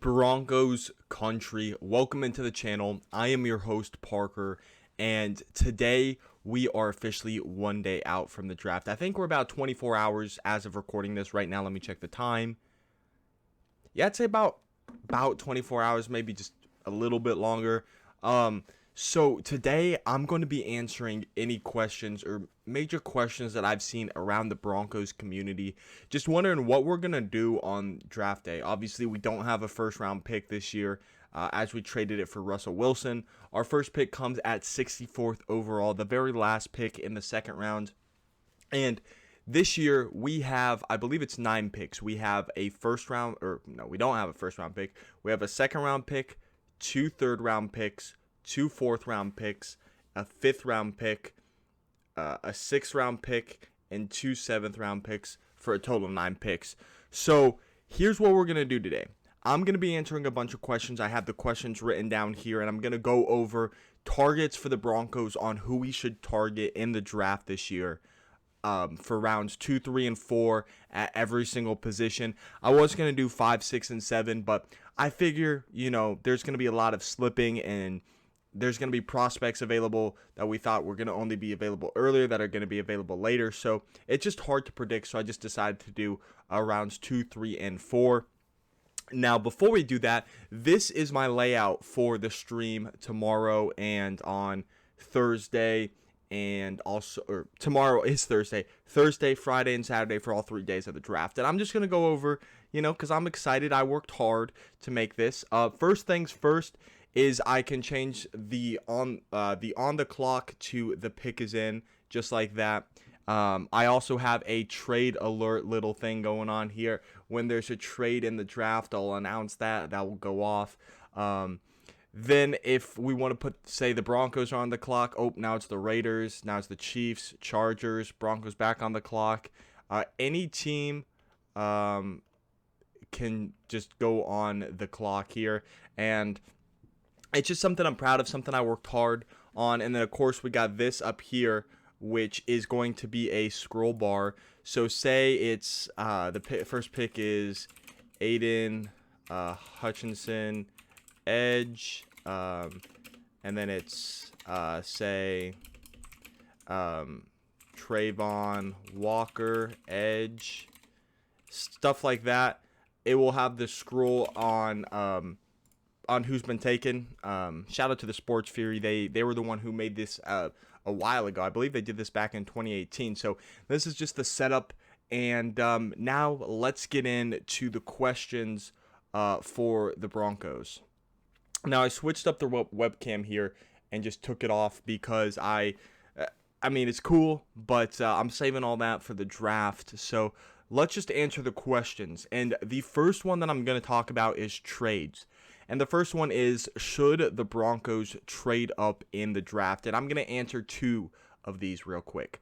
Broncos country, welcome into the channel. I am your host Parker, and today we are officially one day out from the draft. I think we're about 24 hours as of recording this right now. Let me check the time. Yeah, I'd say about 24 hours, maybe just a little bit longer. So today I'm going to be answering any questions or major questions that I've seen around the Broncos community. Just wondering what we're going to do on draft day. Obviously, we don't have a first round pick this year as we traded it for Russell Wilson. Our first pick comes at 64th overall, the very last pick in the second round. And this year we have, I believe it's 9 picks. We have a first round, or no, we don't have a first round pick. We have a second round pick, 2 third round picks, 2 fourth round picks, a 5th round pick, a 6th round pick, and 2 7th round picks for a total of 9 picks. So here's what we're going to do today. I'm going to be answering a bunch of questions. I have the questions written down here, and I'm going to go over targets for the Broncos on who we should target in the draft this year. For rounds 2, 3, and 4 at every single position. I was going to do 5, 6, and 7, but I figure, there's going to be a lot of slipping, and there's going to be prospects available that we thought were going to only be available earlier that are going to be available later. So it's just hard to predict, so I just decided to do rounds 2, 3, and 4. Now, before we do that, this is my layout for the stream tomorrow and on Thursday. And also, or tomorrow is Thursday, Friday, and Saturday for all 3 days of the draft. And I'm just going to go over, because I'm excited. I worked hard to make this. First things first is I can change the on the clock to the pick is in, just like that. I also have a trade alert little thing going on here. When there's a trade in the draft, I'll announce that. That will go off. Then if we want to put, say, the Broncos are on the clock. Oh, now it's the Raiders. Now it's the Chiefs, Chargers, Broncos back on the clock. Any team can just go on the clock here. And it's just something I'm proud of, something I worked hard on. And then, of course, we got this up here, which is going to be a scroll bar. So say it's first pick is Aiden Hutchinson, edge, and then it's Trayvon Walker, edge, stuff like that. It will have the scroll on who's been taken. Shout out to the Sports Fury. They were the one who made this a while ago. I believe they did this back in 2018. So this is just the setup. And now let's get into the questions for the Broncos. Now, I switched up the webcam here and just took it off because I mean, it's cool, but I'm saving all that for the draft. So let's just answer the questions. And the first one that I'm going to talk about is trades. And the first one is, should the Broncos trade up in the draft? And I'm going to answer 2 of these real quick.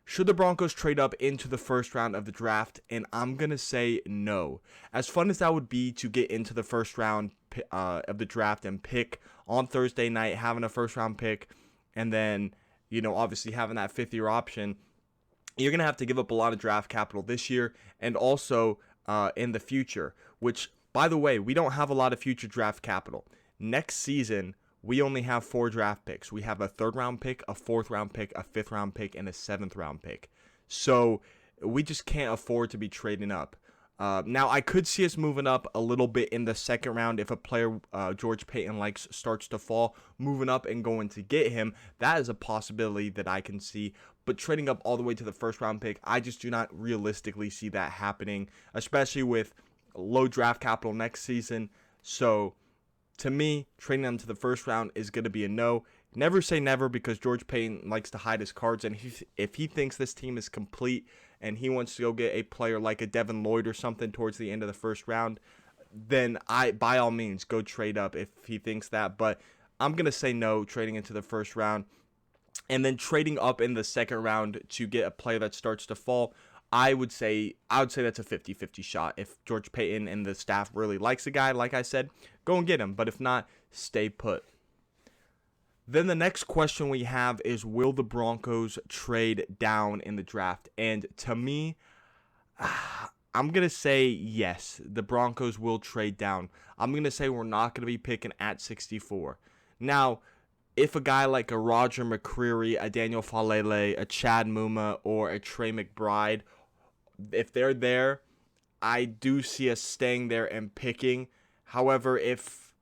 Should the Broncos trade up into the first round of the draft? And I'm going to say no. As fun as that would be to get into the first round of the draft and pick on Thursday night, having a first round pick, and then, obviously having that 5th-year option, you're going to have to give up a lot of draft capital this year and also in the future, which, by the way, we don't have a lot of future draft capital. Next season, we only have 4 draft picks. We have a 3rd round pick, a 4th round pick, a 5th round pick, and a 7th round pick. So we just can't afford to be trading up. Now, I could see us moving up a little bit in the 2nd round if a player George Paton likes starts to fall, moving up and going to get him. That is a possibility that I can see. But trading up all the way to the 1st round pick, I just do not realistically see that happening, especially with low draft capital next season. So to me, trading them to the 1st round is going to be a no. Never say never, because George Paton likes to hide his cards. And if he thinks this team is complete and he wants to go get a player like a Devin Lloyd or something towards the end of the 1st round, then by all means, go trade up if he thinks that. But I'm going to say no, trading into the 1st round. And then trading up in the 2nd round to get a player that starts to fall, I would say that's a 50-50 shot. If George Paton and the staff really likes a guy, like I said, go and get him. But if not, stay put. Then the next question we have is, will the Broncos trade down in the draft? And to me, I'm going to say yes, the Broncos will trade down. I'm going to say we're not going to be picking at 64. Now, if a guy like a Roger McCreary, a Daniel Falele, a Chad Muma, or a Trey McBride, if they're there, I do see us staying there and picking. However, if,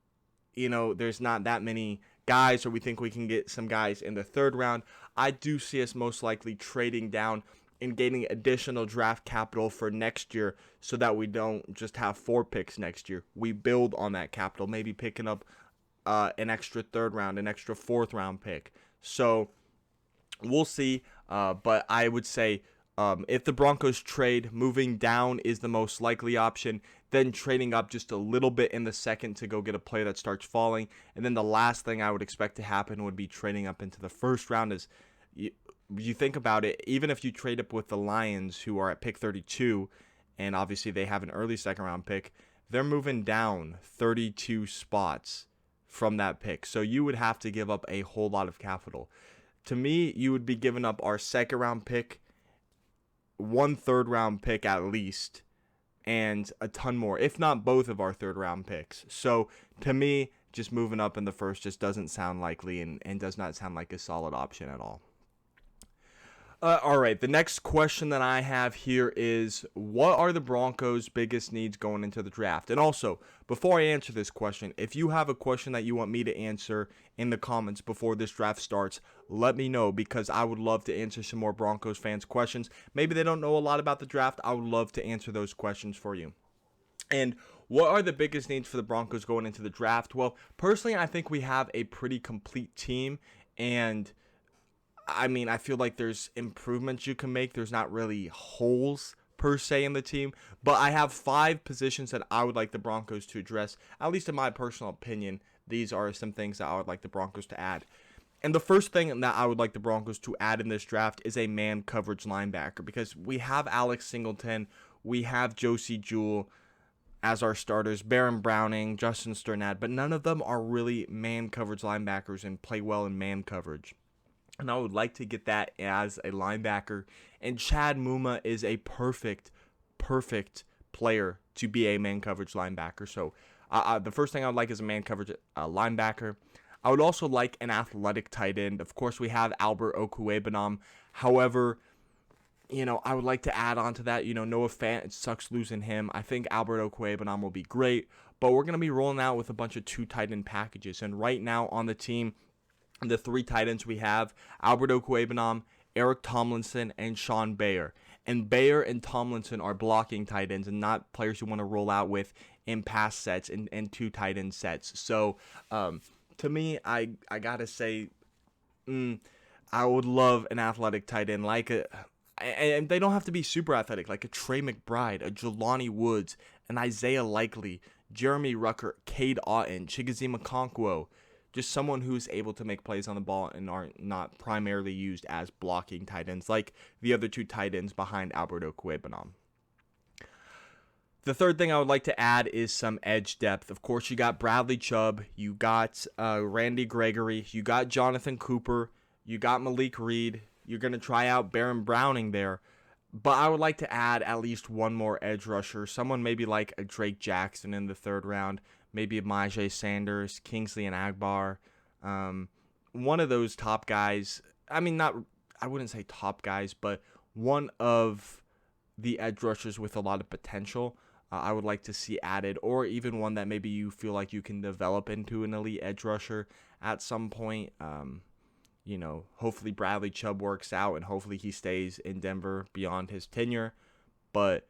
there's not that many guys or we think we can get some guys in the third round, I do see us most likely trading down and gaining additional draft capital for next year so that we don't just have 4 picks next year. We build on that capital, maybe picking up an extra third round, an extra fourth round pick. So we'll see. But I would say if the Broncos trade, moving down is the most likely option. Then trading up just a little bit in the second to go get a player that starts falling. And then the last thing I would expect to happen would be trading up into the first round. As you think about it, even if you trade up with the Lions, who are at pick 32, and obviously they have an early second round pick, they're moving down 32 spots from that pick. So you would have to give up a whole lot of capital. To me, you would be giving up our second round pick, 1 third round pick at least, and a ton more, if not both of our third round picks. So to me, just moving up in the first just doesn't sound likely and does not sound like a solid option at all. All right, the next question that I have here is, what are the Broncos' biggest needs going into the draft? And also, before I answer this question, if you have a question that you want me to answer in the comments before this draft starts, let me know, because I would love to answer some more Broncos fans' questions. Maybe they don't know a lot about the draft. I would love to answer those questions for you. And what are the biggest needs for the Broncos going into the draft? Well, personally, I think we have a pretty complete team, and I feel like there's improvements you can make. There's not really holes per se in the team, but I have 5 positions that I would like the Broncos to address. At least in my personal opinion, these are some things that I would like the Broncos to add. And the first thing that I would like the Broncos to add in this draft is a man coverage linebacker, because we have Alex Singleton, we have Josie Jewell as our starters, Baron Browning, Justin Sternad, but none of them are really man coverage linebackers and play well in man coverage. And I would like to get that as a linebacker. And Chad Muma is a perfect player to be a man coverage linebacker. So the first thing I would like is a man coverage linebacker. I would also like an athletic tight end. Of course, we have Albert Okwuegbunam. However, I would like to add on to that. Noah Fant, it sucks losing him. I think Albert Okwuegbunam will be great. But we're going to be rolling out with a bunch of 2 tight end packages. And right now on the team, the 3 tight ends we have, Albert Okwuegbunam, Eric Tomlinson, and Sean Bayer. And Bayer and Tomlinson are blocking tight ends and not players you want to roll out with in pass sets and 2 tight end sets. So, to me, I got to say, I would love an athletic tight end and they don't have to be super athletic, like a Trey McBride, a Jelani Woods, an Isaiah Likely, Jeremy Rucker, Cade Otton, Chigoziem Okonkwo. Just someone who's able to make plays on the ball and are not primarily used as blocking tight ends like the other 2 tight ends behind Albert Okwuegbunam. The third thing I would like to add is some edge depth. Of course, you got Bradley Chubb, you got Randy Gregory, you got Jonathan Cooper, you got Malik Reed. You're going to try out Baron Browning there. But I would like to add at least one more edge rusher, someone maybe like a Drake Jackson in the third round, maybe a Myjai Sanders, Kingsley and Agbar, one of those top guys. I wouldn't say top guys, but one of the edge rushers with a lot of potential I would like to see added, or even one that maybe you feel like you can develop into an elite edge rusher at some point. Hopefully Bradley Chubb works out and hopefully he stays in Denver beyond his tenure. But,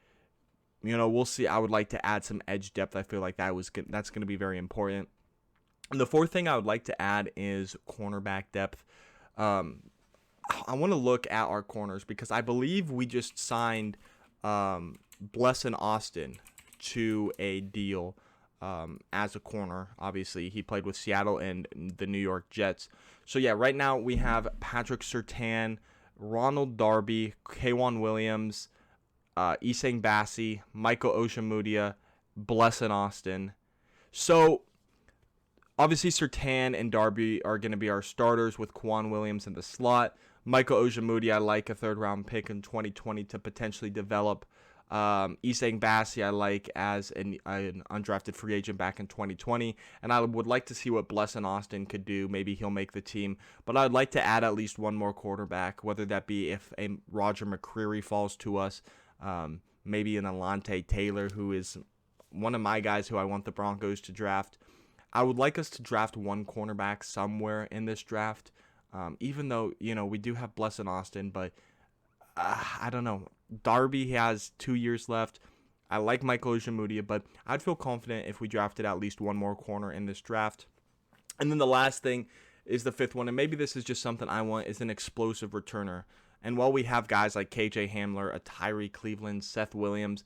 we'll see. I would like to add some edge depth. I feel like that's going to be very important. And the fourth thing I would like to add is cornerback depth. I want to look at our corners because I believe we just signed Blesson Austin to a deal as a corner. Obviously, he played with Seattle and the New York Jets. So, yeah, right now we have Patrick Surtain, Ronald Darby, K'Wan Williams, Isang Bassi, Michael Ojemudia, Blesson Austin. So, obviously, Surtain and Darby are going to be our starters with K'Wan Williams in the slot. Michael Ojemudia, I like a third-round pick in 2020 to potentially develop Isang Bassi I like as an undrafted free agent back in 2020, and I would like to see what Blesson Austin could do. Maybe he'll make the team, but I'd like to add at least one more quarterback, whether that be if a Roger Mccreary falls to us, maybe an Alante Taylor, who is one of my guys who I want the Broncos to draft. I would like us to draft one cornerback somewhere in this draft, even though, we do have Blesson Austin, but I don't know. Darby has 2 years left. I like Michael Ojemudia, but I'd feel confident if we drafted at least one more corner in this draft. And then the last thing is the fifth one, and maybe this is just something I want, is an explosive returner. And while we have guys like KJ Hamler, a Tyree Cleveland, Seth Williams,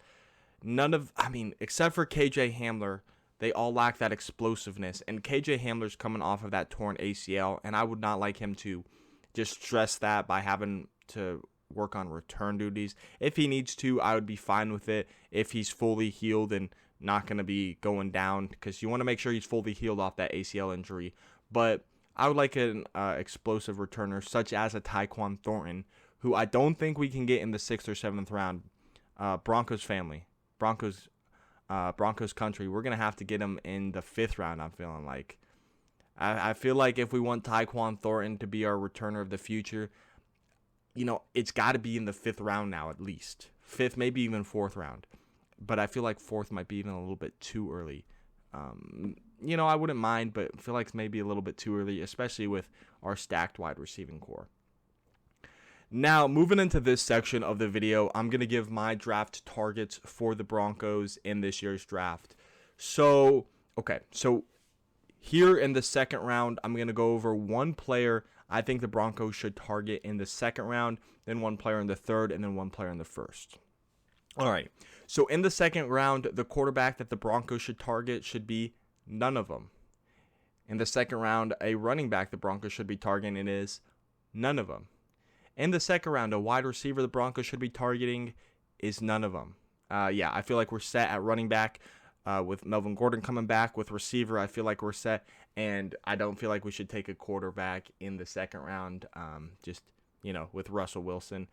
except for KJ Hamler, they all lack that explosiveness. And KJ Hamler's coming off of that torn ACL, and I would not like him to just stress that by having to work on return duties. If he needs to, I would be fine with it if he's fully healed and not going to be going down, because you want to make sure he's fully healed off that ACL injury. But I would like an explosive returner such as a Tyquan Thornton, who I don't think we can get in the 6th or 7th round. Broncos family, Broncos country, we're going to have to get him in the 5th round, I'm feeling like. I feel like if we want Tyquan Thornton to be our returner of the future, it's got to be in the 5th round now at least. 5th, maybe even 4th round. But I feel like 4th might be even a little bit too early. I wouldn't mind, but I feel like it's maybe a little bit too early, especially with our stacked wide receiving core. Now, moving into this section of the video, I'm going to give my draft targets for the Broncos in this year's draft. So here in the 2nd round, I'm going to go over one player I think the Broncos should target in the 2nd round, then one player in the 3rd, and then one player in the 1st. All right, so in the 2nd round, the quarterback that the Broncos should target should be none of them. In the 2nd round, a running back the Broncos should be targeting is none of them. In the 2nd round, a wide receiver the Broncos should be targeting is none of them. I feel like we're set at running back. With Melvin Gordon coming back, with receiver, I feel like we're set, and I don't feel like we should take a quarterback in the 2nd round, with Russell Wilson.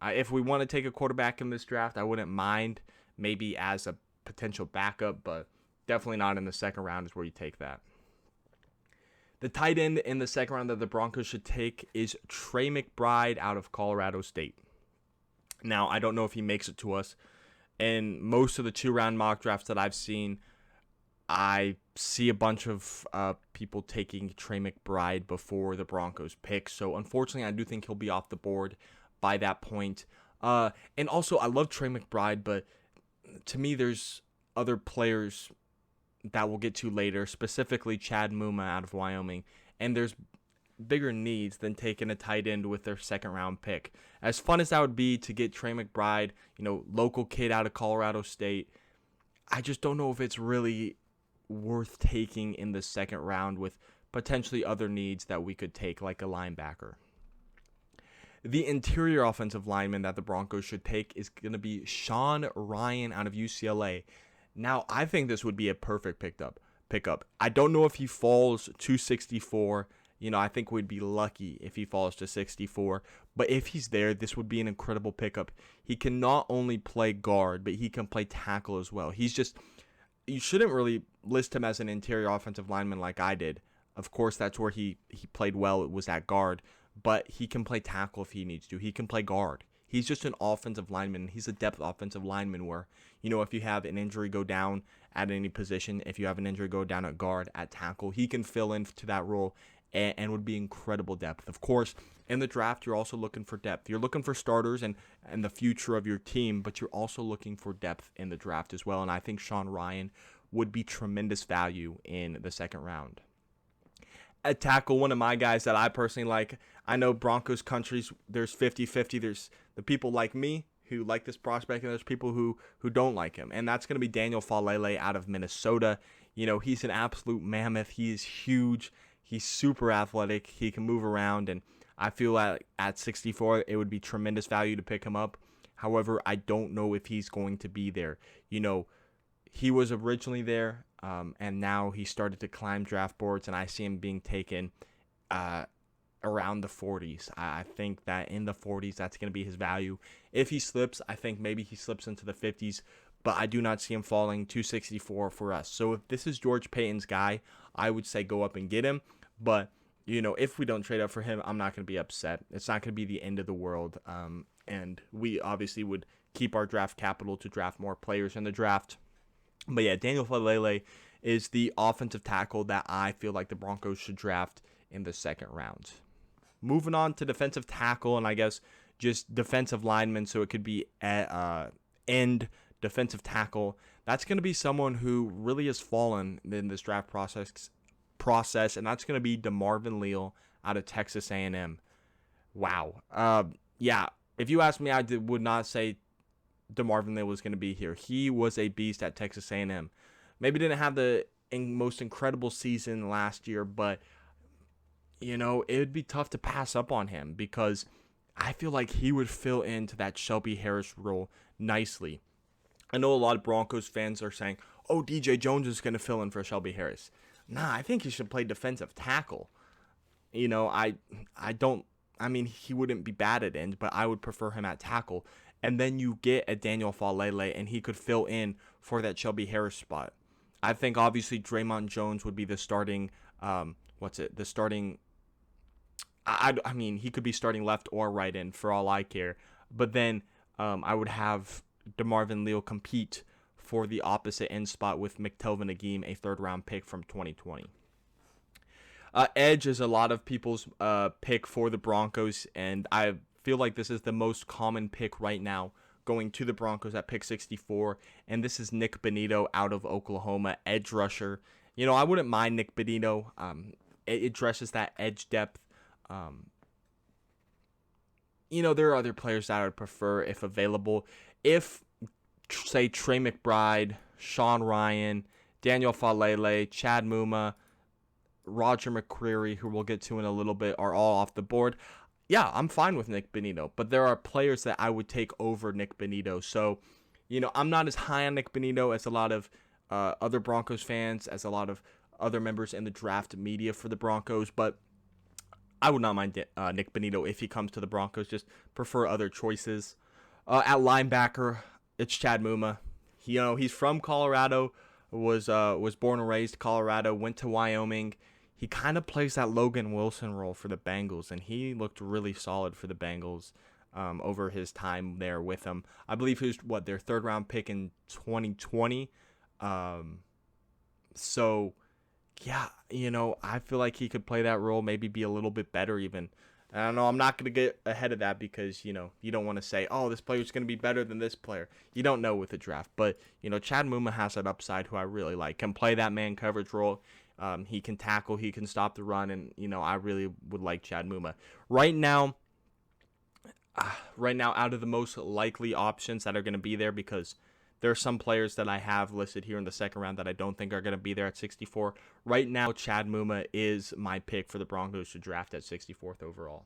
If we want to take a quarterback in this draft, I wouldn't mind maybe as a potential backup, but definitely not in the 2nd round is where you take that. The tight end in the 2nd round that the Broncos should take is Trey McBride out of Colorado State. Now, I don't know if he makes it to us. In most of the 2-round mock drafts that I've seen, I see a bunch of people taking Trey McBride before the Broncos pick. So, unfortunately, I do think he'll be off the board by that point. And also, I love Trey McBride, but to me, there's other players that we'll get to later, specifically Chad Muma out of Wyoming. And there's bigger needs than taking a tight end with their 2nd round pick. As fun as that would be to get Trey McBride, local kid out of Colorado State, I just don't know if it's really worth taking in the 2nd round with potentially other needs that we could take, like a linebacker. The interior offensive lineman that the Broncos should take is going to be Sean Ryan out of UCLA. Now, I think this would be a perfect pickup. I don't know if he falls to 64. I think we'd be lucky if he falls to 64. But if he's there, this would be an incredible pickup. He can not only play guard, but he can play tackle as well. You shouldn't really list him as an interior offensive lineman like I did. Of course, that's where he played well. It was at guard. But he can play tackle if he needs to. He can play guard. He's just an offensive lineman. He's a depth offensive lineman where, if you have an injury go down at any position, if you have an injury go down at guard, at tackle, he can fill into that role and would be incredible depth. Of course, in the draft, you're also looking for depth. You're looking for starters and the future of your team, but you're also looking for depth in the draft as well. And I think Sean Ryan would be tremendous value in the 2nd round. At tackle, one of my guys that I personally like, I know Broncos countries, there's 50-50. There's the people like me who like this prospect, and there's people who don't like him. And that's going to be Daniel Falele out of Minnesota. He's an absolute mammoth. He is huge. He's super athletic. He can move around, and I feel like at 64, it would be tremendous value to pick him up. However, I don't know if he's going to be there. He was originally there, and now he started to climb draft boards, and I see him being taken around the 40s. I think that in the 40s, that's going to be his value. If he slips, I think maybe he slips into the 50s, but I do not see him falling to 64 for us. So if this is George Paton's guy, I would say go up and get him. But, if we don't trade up for him, I'm not going to be upset. It's not going to be the end of the world. And we obviously would keep our draft capital to draft more players in the draft. But yeah, Daniel Falele is the offensive tackle that I feel like the Broncos should draft in the second round. Moving on to defensive tackle, and I guess just defensive lineman, so it could be end defensive tackle. That's going to be someone who really has fallen in this draft process, and that's going to be DeMarvin Leal out of Texas A&M. Wow. Yeah, if you ask me, I would not say DeMarvin Leal was going to be here. He was a beast at Texas A&M. Maybe didn't have the most incredible season last year, but it would be tough to pass up on him because I feel like he would fill into that Shelby Harris role nicely. I know a lot of Broncos fans are saying, oh, DJ Jones is going to fill in for Shelby Harris. Nah, I think he should play defensive tackle. He wouldn't be bad at end, but I would prefer him at tackle. And then you get a Daniel Falele, and he could fill in for that Shelby Harris spot. I think obviously Draymond Jones would be the starting, he could be starting left or right end for all I care. But then I would have DeMarvin Leal compete for the opposite end spot with McTelvin Agim, a third-round pick from 2020. Edge is a lot of people's pick for the Broncos, and I feel like this is the most common pick right now going to the Broncos at pick 64, and this is Nick Bonito out of Oklahoma, edge rusher. I wouldn't mind Nick Bonito. It addresses that edge depth. There are other players that I would prefer if available. If, say, Trey McBride, Sean Ryan, Daniel Falele, Chad Muma, Roger McCreary, who we'll get to in a little bit, are all off the board, yeah, I'm fine with Nick Bonito. But there are players that I would take over Nick Bonito. So, I'm not as high on Nick Bonito as a lot of other Broncos fans, as a lot of other members in the draft media for the Broncos, but I would not mind Nick Bonito if he comes to the Broncos. Just prefer other choices. At linebacker, it's Chad Muma. He's from Colorado, was born and raised Colorado, went to Wyoming. He kind of plays that Logan Wilson role for the Bengals, and he looked really solid for the Bengals over his time there with them. I believe he was, their third-round pick in 2020. So, yeah, I feel like he could play that role, maybe be a little bit better even. I don't know. I'm not going to get ahead of that because, you don't want to say, oh, this player's going to be better than this player. You don't know with the draft. But, Chad Muma has that upside who I really like. Can play that man coverage role. He can tackle. He can stop the run. And, I really would like Chad Muma. Right now, out of the most likely options that are going to be there, because there are some players that I have listed here in the second round that I don't think are going to be there at 64. Right now, Chad Muma is my pick for the Broncos to draft at 64th overall.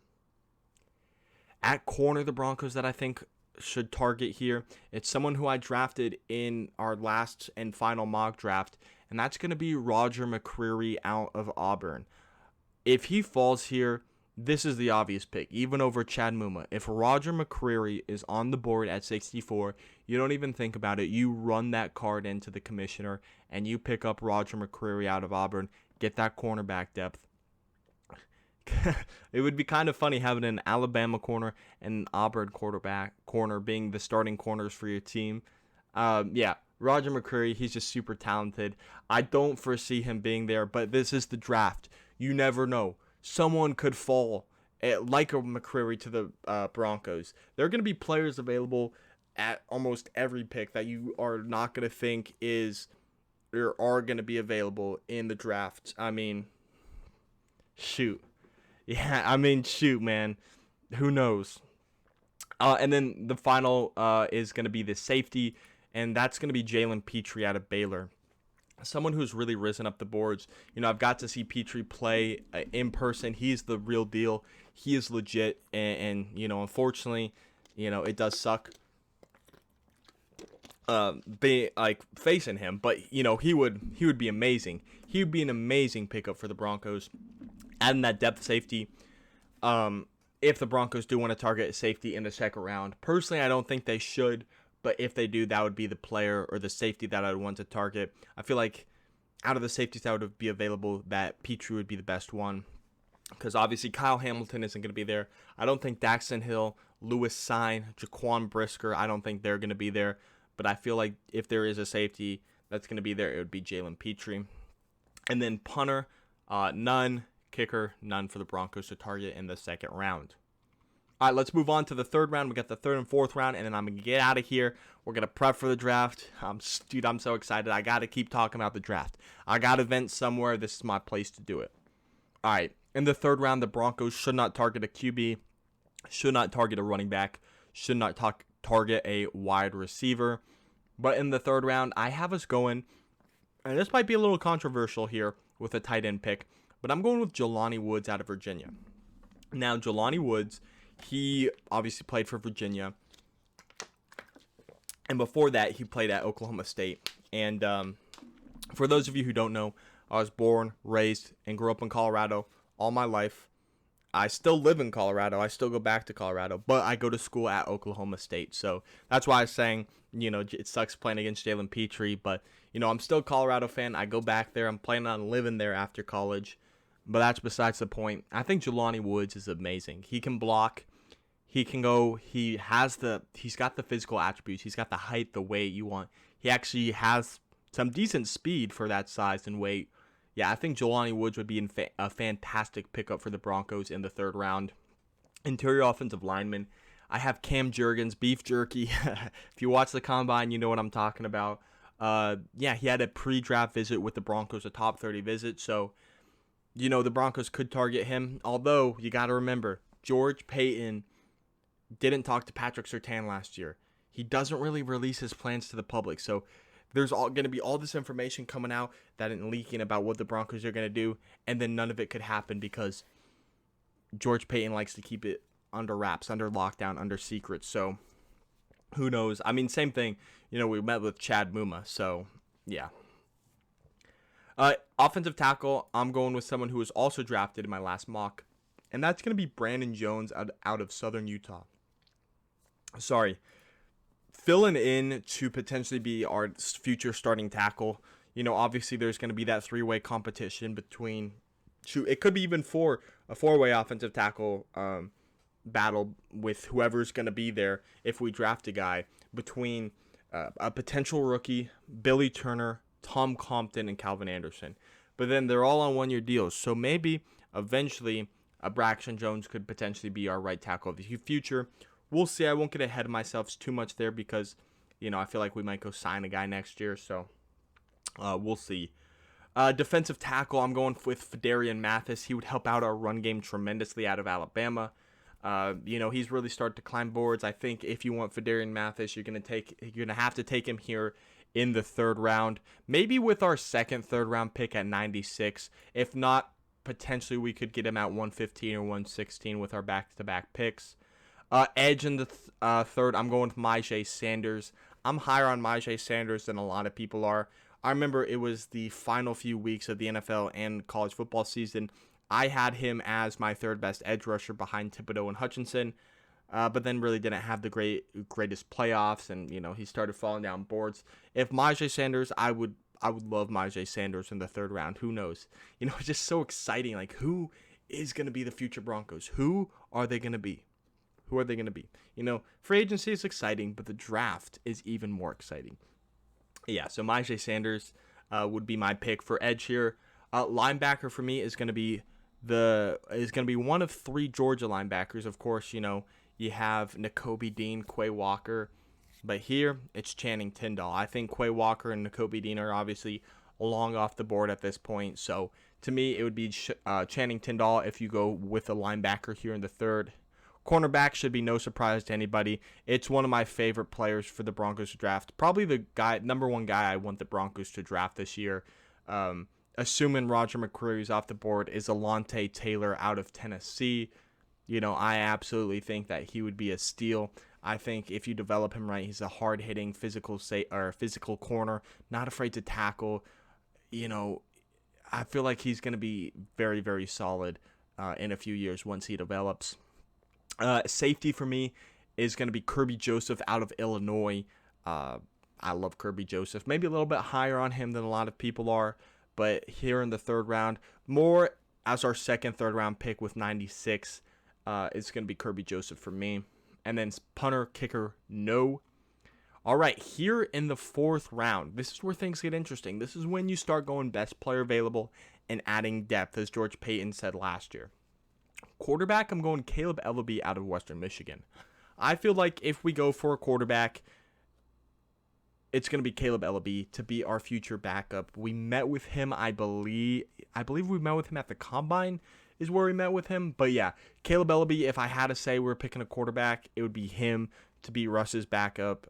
At corner, the Broncos that I think should target here, it's someone who I drafted in our last and final mock draft, and that's going to be Roger McCreary out of Auburn. If he falls here, this is the obvious pick, even over Chad Muma. If Roger McCreary is on the board at 64, you don't even think about it. You run that card into the commissioner, and you pick up Roger McCreary out of Auburn, get that cornerback depth. It would be kind of funny having an Alabama corner and an Auburn corner being the starting corners for your team. Yeah, Roger McCreary, he's just super talented. I don't foresee him being there, but this is the draft. You never know. Someone could fall like a McCreary to the Broncos. There are going to be players available at almost every pick that you are not going to think are going to be available in the draft. Shoot. Yeah, shoot, man. Who knows? And then the final is going to be the safety, and that's going to be Jalen Petrie out of Baylor. Someone who's really risen up the boards. I've got to see Petrie play in person. He's the real deal. He is legit, and unfortunately, it does suck facing him. But he would be amazing. He would be an amazing pickup for the Broncos. Adding that depth safety, if the Broncos do want to target safety in the second round. Personally, I don't think they should, but if they do, that would be the player or the safety that I'd want to target. I feel like out of the safeties that would be available, that Petrie would be the best one, because obviously Kyle Hamilton isn't going to be there. I don't think Daxton Hill, Lewis Sine, Jaquan Brisker, I don't think they're going to be there. But I feel like if there is a safety that's going to be there, it would be Jalen Petrie. And then punter, none. Kicker, none for the Broncos to target in the second round. All right, let's move on to the third round. We got the third and fourth round, and then I'm going to get out of here. We're going to prep for the draft. Dude, I'm so excited. I got to keep talking about the draft. I got to vent somewhere. This is my place to do it. All right, in the third round, the Broncos should not target a QB, should not target a running back, should not target a wide receiver. But in the third round, I have us going, and this might be a little controversial here with a tight end pick, but I'm going with Jelani Woods out of Virginia. Now, Jelani Woods, he obviously played for Virginia. And before that, he played at Oklahoma State. And for those of you who don't know, I was born, raised, and grew up in Colorado all my life. I still live in Colorado. I still go back to Colorado. But I go to school at Oklahoma State. So that's why I was saying, it sucks playing against Jalen Petrie. But, I'm still a Colorado fan. I go back there. I'm planning on living there after college. But that's besides the point. I think Jelani Woods is amazing. He can block. He can go. He's got the physical attributes. He's got the height, the weight you want. He actually has some decent speed for that size and weight. Yeah, I think Jelani Woods would be a fantastic pickup for the Broncos in the third round. Interior offensive lineman, I have Cam Jurgens, beef jerky. If you watch the combine, you know what I'm talking about. He had a pre-draft visit with the Broncos, a top 30 visit. So, the Broncos could target him. Although, you got to remember, George Paton didn't talk to Patrick Surtain last year. He doesn't really release his plans to the public. So, there's going to be all this information coming out that and leaking about what the Broncos are going to do, and then none of it could happen because George Paton likes to keep it under wraps, under lockdown, under secret. So, who knows? I mean, same thing. We met with Chad Muma. So, yeah. Offensive tackle, I'm going with someone who was also drafted in my last mock, and that's going to be Brandon Jones out of Southern Utah. Filling in to potentially be our future starting tackle. Obviously there's going to be that three-way competition between it could be even a four-way offensive tackle battle with whoever's going to be there if we draft a guy between a potential rookie, Billy Turner, Tom Compton, and Calvin Anderson. But then they're all on one-year deals. So maybe eventually Braxton Jones could potentially be our right tackle of the future. We'll see. I won't get ahead of myself too much there because, I feel like we might go sign a guy next year. So we'll see. Defensive tackle, I'm going with Fedarian Mathis. He would help out our run game tremendously out of Alabama. He's really started to climb boards. I think if you want Fedarian Mathis, you're gonna have to take him here in the third round. Maybe with our third round pick at 96. If not, potentially we could get him at 115 or 116 with our back-to-back picks. Edge in the third, I'm going with Myjai Sanders. I'm higher on Myjai Sanders than a lot of people are. I remember it was the final few weeks of the NFL and college football season. I had him as my third best edge rusher behind Thibodeau and Hutchinson, but then really didn't have the greatest playoffs, and he started falling down boards. If Myjai Sanders, I would love Myjai Sanders in the third round. Who knows? It's just so exciting. Like, who is going to be the future Broncos? Who are they going to be? Who are they going to be? Free agency is exciting, but the draft is even more exciting. Yeah, so Myjai Sanders would be my pick for edge here. Linebacker for me is going to be one of three Georgia linebackers. Of course, you have Nakobe Dean, Quay Walker, but here it's Channing Tindall. I think Quay Walker and Nakobe Dean are obviously long off the board at this point. So to me, it would be Channing Tindall if you go with a linebacker here in the third. Cornerback should be no surprise to anybody. It's one of my favorite players for the Broncos to draft. Probably the number one guy I want the Broncos to draft this year. Assuming Roger McCreary is off the board, is Alontae Taylor out of Tennessee. I absolutely think that he would be a steal. I think if you develop him right, he's a hard-hitting physical corner, not afraid to tackle. I feel like he's going to be very, very solid. in a few years once he develops. Safety for me is going to be Kirby Joseph out of Illinois. I love Kirby Joseph. Maybe a little bit higher on him than a lot of people are, but here in the third round, more as our second, third round pick with 96, it's going to be Kirby Joseph for me. And then punter, kicker, no. All right, here in the fourth round, this is where things get interesting. This is when you start going best player available and adding depth, as George Payton said last year. Quarterback, I'm going Caleb Ellaby out of Western Michigan. I feel like if we go for a quarterback, it's going to be Caleb Ellaby to be our future backup. We met with him, I believe we met with him at the Combine is where we met with him. But yeah, Caleb Ellaby, if I had to say we're picking a quarterback, it would be him to be Russ's backup.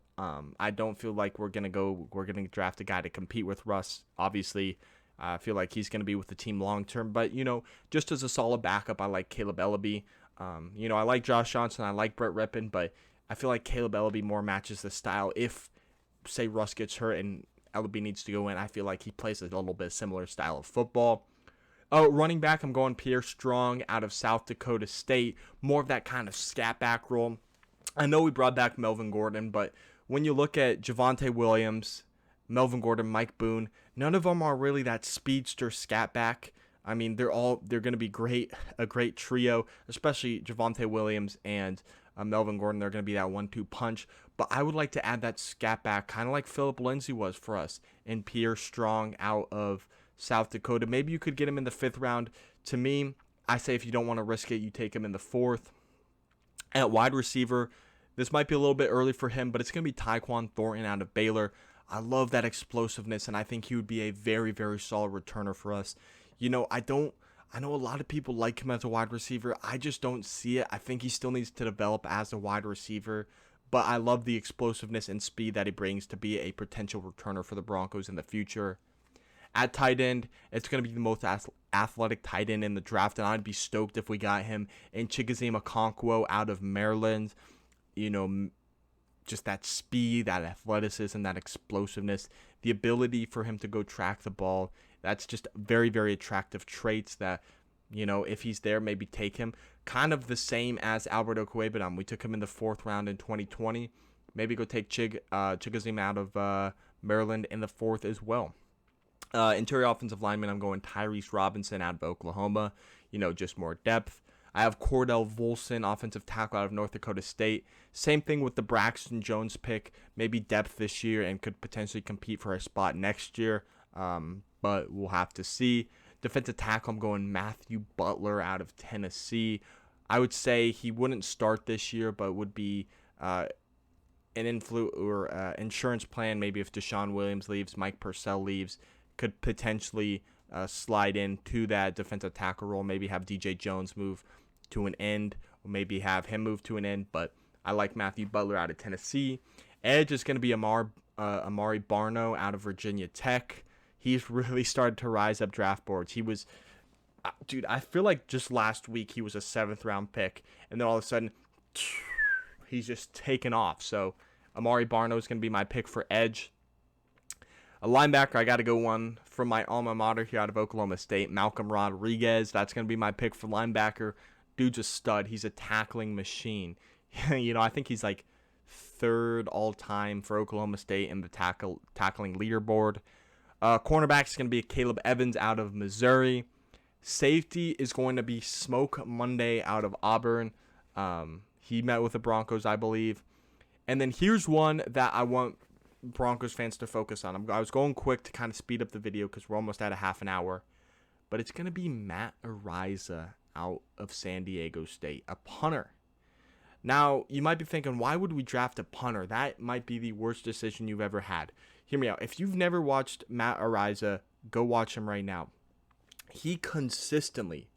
I don't feel like we're going to draft a guy to compete with Russ. Obviously, I feel like he's going to be with the team long term. But, just as a solid backup, I like Caleb Ellaby. I like Josh Johnson. I like Brett Rippon. But I feel like Caleb Ellaby more matches the style. If, say, Russ gets hurt and Ellaby needs to go in, I feel like he plays a little bit similar style of football. Oh, running back, I'm going Pierre Strong out of South Dakota State. More of that kind of scat back role. I know we brought back Melvin Gordon, but when you look at Javonte Williams, Melvin Gordon, Mike Boone, none of them are really that speedster scat back. I mean, they're going to be a great trio, especially Javonte Williams and Melvin Gordon. They're going to be that 1-2 punch. But I would like to add that scat back, kind of like Philip Lindsay was for us, and Pierre Strong out of South Dakota. Maybe you could get him in the fifth round. To me, I say if you don't want to risk it, you take him in the fourth. At wide receiver, this might be a little bit early for him, but it's going to be Tyquan Thornton out of Baylor. I love that explosiveness, and I think he would be a very, very solid returner for us. I know a lot of people like him as a wide receiver. I just don't see it. I think he still needs to develop as a wide receiver, but I love the explosiveness and speed that he brings to be a potential returner for the Broncos in the future. At tight end, it's going to be the most athletic tight end in the draft, and I'd be stoked if we got him. And Chigoziem Okonkwo out of Maryland, just that speed, that athleticism, that explosiveness, the ability for him to go track the ball. That's just very, very attractive traits that, if he's there, maybe take him. Kind of the same as Albert Okwuegbunam. We took him in the fourth round in 2020. Maybe go take Chigoziem out of Maryland in the fourth as well. Interior offensive lineman, I'm going Tyrese Robinson out of Oklahoma. Just more depth. I have Cordell Volson, offensive tackle out of North Dakota State. Same thing with the Braxton Jones pick. Maybe depth this year and could potentially compete for a spot next year. But we'll have to see. Defensive tackle, I'm going Matthew Butler out of Tennessee. I would say he wouldn't start this year, but would be an insurance plan. Maybe if Deshaun Williams leaves, Mike Purcell leaves, could potentially slide into that defensive tackle role. Maybe have DJ Jones move to an end, or maybe have him move to an end. But I like Matthew Butler out of Tennessee. Edge is going to be Amari Barno out of Virginia Tech. He's really started to rise up draft boards. He was, I feel like just last week he was a 7th round pick, and then all of a sudden he's just taken off. So Amari Barno is going to be my pick for edge. A linebacker, I got to go one from my alma mater here out of Oklahoma State, Malcolm Rodriguez. That's going to be my pick for linebacker. Dude's a stud. He's a tackling machine. I think he's like 3rd all-time for Oklahoma State in the tackling leaderboard. Cornerback is going to be Caleb Evans out of Missouri. Safety is going to be Smoke Monday out of Auburn. He met with the Broncos, I believe. And then here's one that I want Broncos fans to focus on. I was going quick to kind of speed up the video because we're almost at a half an hour. But it's going to be Matt Ariza out of San Diego State, a punter. Now, you might be thinking, why would we draft a punter? That might be the worst decision you've ever had. Hear me out. If you've never watched Matt Ariza, go watch him right now. He consistently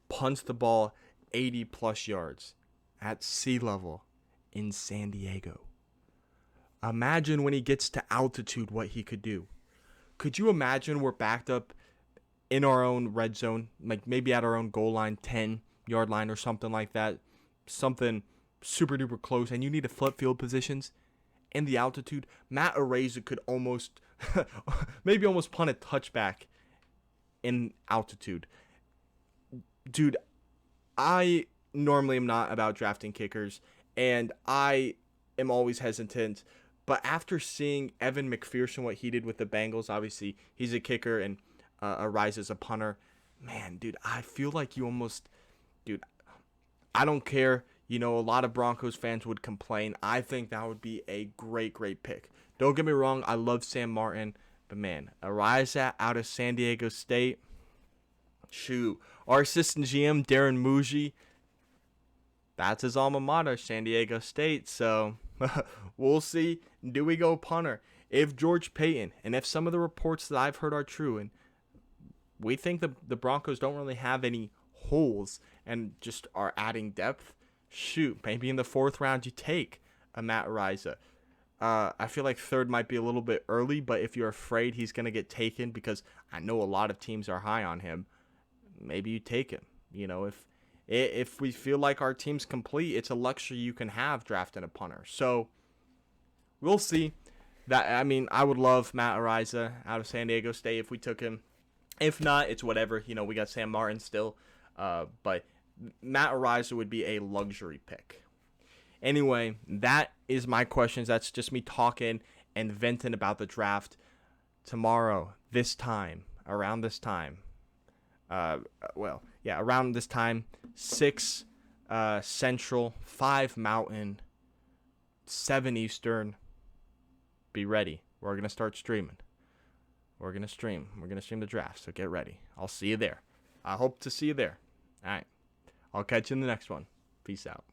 punts the ball 80-plus yards at sea level in San Diego. Imagine when he gets to altitude what he could do. Could you imagine we're backed up in our own red zone, like maybe at our own goal line, 10-yard line or something like that, something super duper close, and you need to flip field positions in the altitude? Matt Ariza could almost punt a touchback in altitude. Dude, I normally am not about drafting kickers, and I am always hesitant. But after seeing Evan McPherson, what he did with the Bengals, obviously he's a kicker and Ariza's a punter. Man, dude, I feel like you almost, dude, I don't care. You know, a lot of Broncos fans would complain. I think that would be a great, great pick. Don't get me wrong, I love Sam Martin, but man, Ariza out of San Diego State. Shoot, our assistant GM Darren Muji, that's his alma mater, San Diego State. So we'll see. Do we go punter? If George Payton, and if some of the reports that I've heard are true, and we think the Broncos don't really have any holes and just are adding depth, shoot, maybe in the 4th round you take a Matt Ariza. I feel like 3rd might be a little bit early, but if you're afraid he's going to get taken, because I know a lot of teams are high on him, maybe you take him. You know, if we feel like our team's complete, it's a luxury you can have drafting a punter. So we'll see. I mean, I would love Matt Ariza out of San Diego State if we took him. If not, it's whatever. You know, we got Sam Martin still. But Matt Ariza would be a luxury pick. Anyway, that is my questions. That's just me talking and venting about the draft. Tomorrow, around this time, around this time, 6 Central, 5 Mountain, 7 Eastern. Be ready. We're going to start streaming. We're going to stream. We're going to stream the draft, so get ready. I'll see you there. I hope to see you there. All right. I'll catch you in the next one. Peace out.